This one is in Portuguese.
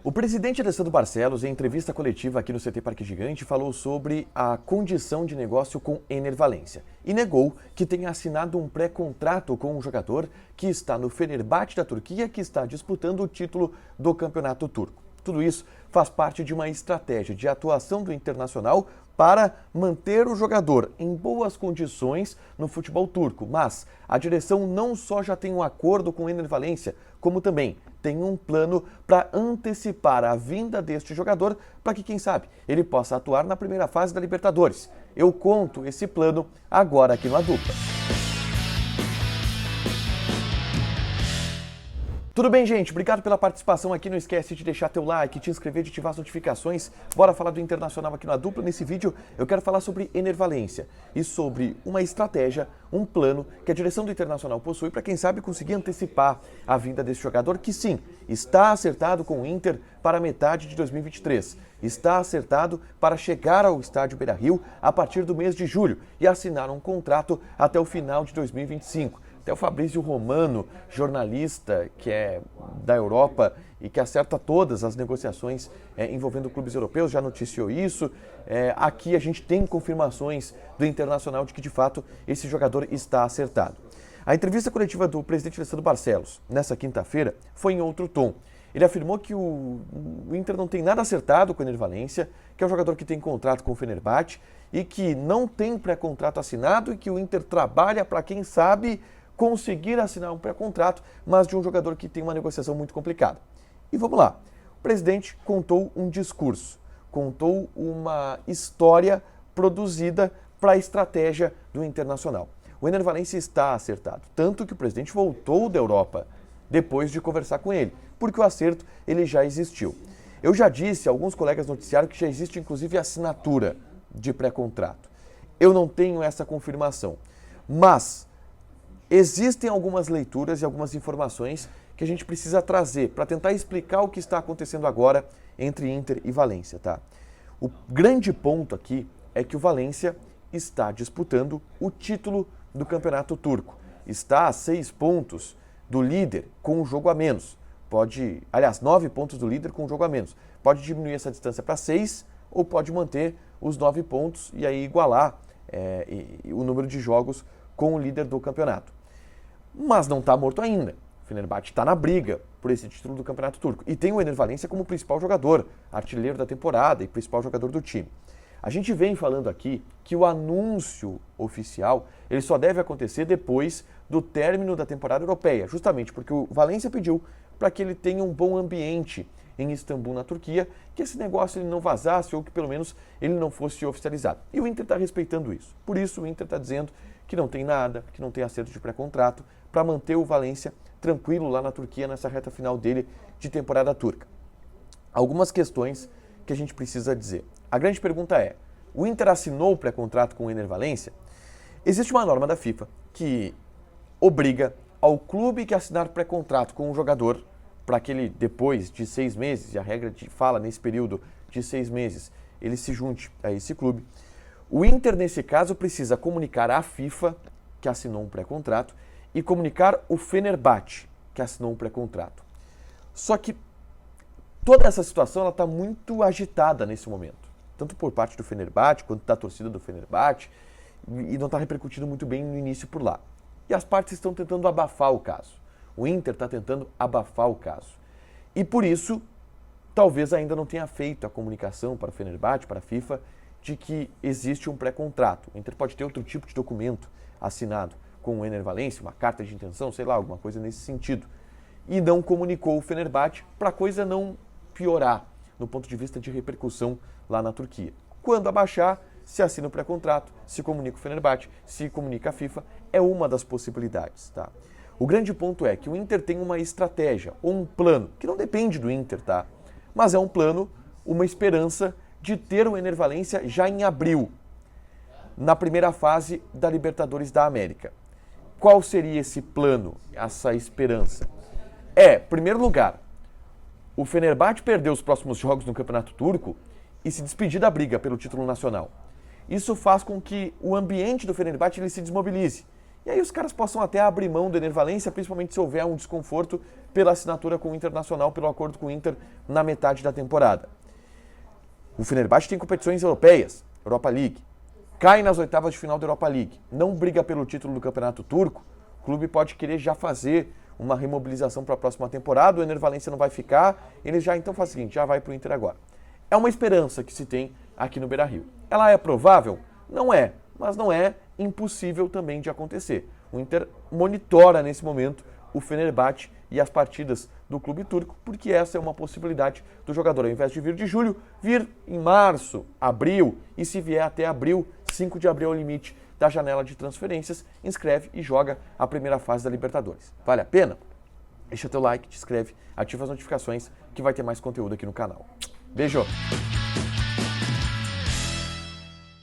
O presidente Alessandro Barcelos, em entrevista coletiva aqui no CT Parque Gigante, falou sobre a condição de negócio com Enner Valencia e negou que tenha assinado um pré-contrato com um jogador que está no Fenerbahçe da Turquia, que está disputando o título do Campeonato Turco. Tudo isso faz parte de uma estratégia de atuação do Internacional para manter o jogador em boas condições no futebol turco. Mas a direção não só já tem um acordo com o Enner Valencia, como também tem um plano para antecipar a vinda deste jogador para que, quem sabe, ele possa atuar na primeira fase da Libertadores. Eu conto esse plano agora aqui no A Dupla. Tudo bem, gente? Obrigado pela participação aqui. Não esquece de deixar teu like, te inscrever, de ativar as notificações. Bora falar do Internacional aqui no A Dupla. Nesse vídeo eu quero falar sobre Enner Valencia e sobre uma estratégia, um plano que a direção do Internacional possui para, quem sabe, conseguir antecipar a vinda desse jogador que, sim, está acertado com o Inter para metade de 2023. Está acertado para chegar ao estádio Beira-Rio a partir do mês de julho e assinar um contrato até o final de 2025. Até o Fabrício Romano, jornalista que é da Europa e que acerta todas as negociações envolvendo clubes europeus, já noticiou isso. Aqui a gente tem confirmações do Internacional de que, de fato, esse jogador está acertado. A entrevista coletiva do presidente Alessandro Barcelos, nessa quinta-feira, foi em outro tom. Ele afirmou que o Inter não tem nada acertado com o Enner Valencia, que é um jogador que tem contrato com o Fenerbahçe e que não tem pré-contrato assinado e que o Inter trabalha para, quem sabe, conseguir assinar um pré-contrato, mas de um jogador que tem uma negociação muito complicada. E vamos lá. O presidente contou um discurso, contou uma história produzida para a estratégia do Internacional. O Enner Valencia está acertado, tanto que o presidente voltou da Europa depois de conversar com ele, porque o acerto ele já existiu. Eu já disse, alguns colegas noticiaram que já existe inclusive assinatura de pré-contrato. Eu não tenho essa confirmação, mas existem algumas leituras e algumas informações que a gente precisa trazer para tentar explicar o que está acontecendo agora entre Inter e Valencia, tá? O grande ponto aqui é que o Valencia está disputando o título do Campeonato Turco. Está a 6 pontos do líder com um jogo a menos. 9 pontos do líder com um jogo a menos. Pode diminuir essa distância para 6 ou pode manter os 9 pontos e aí igualar o número de jogos com o líder do campeonato. Mas não está morto ainda. O Fenerbahçe está na briga por esse título do Campeonato Turco. E tem o Enner Valencia como principal jogador, artilheiro da temporada e principal jogador do time. A gente vem falando aqui que o anúncio oficial ele só deve acontecer depois do término da temporada europeia, justamente porque o Valencia pediu para que ele tenha um bom ambiente em Istambul, na Turquia, que esse negócio ele não vazasse ou que pelo menos ele não fosse oficializado. E o Inter está respeitando isso. Por isso o Inter está dizendo que não tem nada, que não tem acerto de pré-contrato, para manter o Valencia tranquilo lá na Turquia nessa reta final dele de temporada turca. Algumas questões que a gente precisa dizer. A grande pergunta é, o Inter assinou o pré-contrato com o Enner Valencia? Existe uma norma da FIFA que obriga ao clube que assinar pré-contrato com um jogador para que ele, depois de 6 meses, e a regra fala nesse período de 6 meses, ele se junte a esse clube. O Inter, nesse caso, precisa comunicar à FIFA, que assinou um pré-contrato, e comunicar o Fenerbahçe, que assinou um pré-contrato. Só que toda essa situação está muito agitada nesse momento, tanto por parte do Fenerbahçe, quanto da torcida do Fenerbahçe, e não está repercutindo muito bem no início por lá. E as partes estão tentando abafar o caso. O Inter está tentando abafar o caso. E por isso, talvez ainda não tenha feito a comunicação para o Fenerbahçe, para a FIFA, de que existe um pré-contrato. O Inter pode ter outro tipo de documento assinado com o Enner Valencia, uma carta de intenção, sei lá, alguma coisa nesse sentido. E não comunicou o Fenerbahçe para a coisa não piorar no ponto de vista de repercussão lá na Turquia. Quando abaixar, se assina o pré-contrato, se comunica o Fenerbahçe, se comunica a FIFA, é uma das possibilidades, tá? O grande ponto é que o Inter tem uma estratégia ou um plano, que não depende do Inter, tá? Mas é um plano, uma esperança de ter o Enner Valencia já em abril, na primeira fase da Libertadores da América. Qual seria esse plano, essa esperança? Em primeiro lugar, o Fenerbahçe perdeu os próximos jogos no Campeonato Turco e se despedir da briga pelo título nacional. Isso faz com que o ambiente do Fenerbahçe ele se desmobilize E aí os caras possam até abrir mão do Ener Valencia, principalmente se houver um desconforto pela assinatura com o Internacional, pelo acordo com o Inter na metade da temporada. O Fenerbahçe tem competições europeias, Europa League. Cai nas oitavas de final da Europa League. Não briga pelo título do Campeonato Turco. O clube pode querer já fazer uma remobilização para a próxima temporada. O Ener Valencia não vai ficar. Eles já então faz o seguinte, já vai para o Inter agora. É uma esperança que se tem aqui no Beira-Rio. Ela é provável? Não é, mas não é impossível também de acontecer. O Inter monitora nesse momento o Fenerbahçe e as partidas do clube turco, porque essa é uma possibilidade do jogador, ao invés de vir de julho, vir em março, abril, e se vier até abril, 5 de abril é o limite da janela de transferências, inscreve e joga a primeira fase da Libertadores. Vale a pena? Deixa teu like, te inscreve, ativa as notificações que vai ter mais conteúdo aqui no canal. Beijo!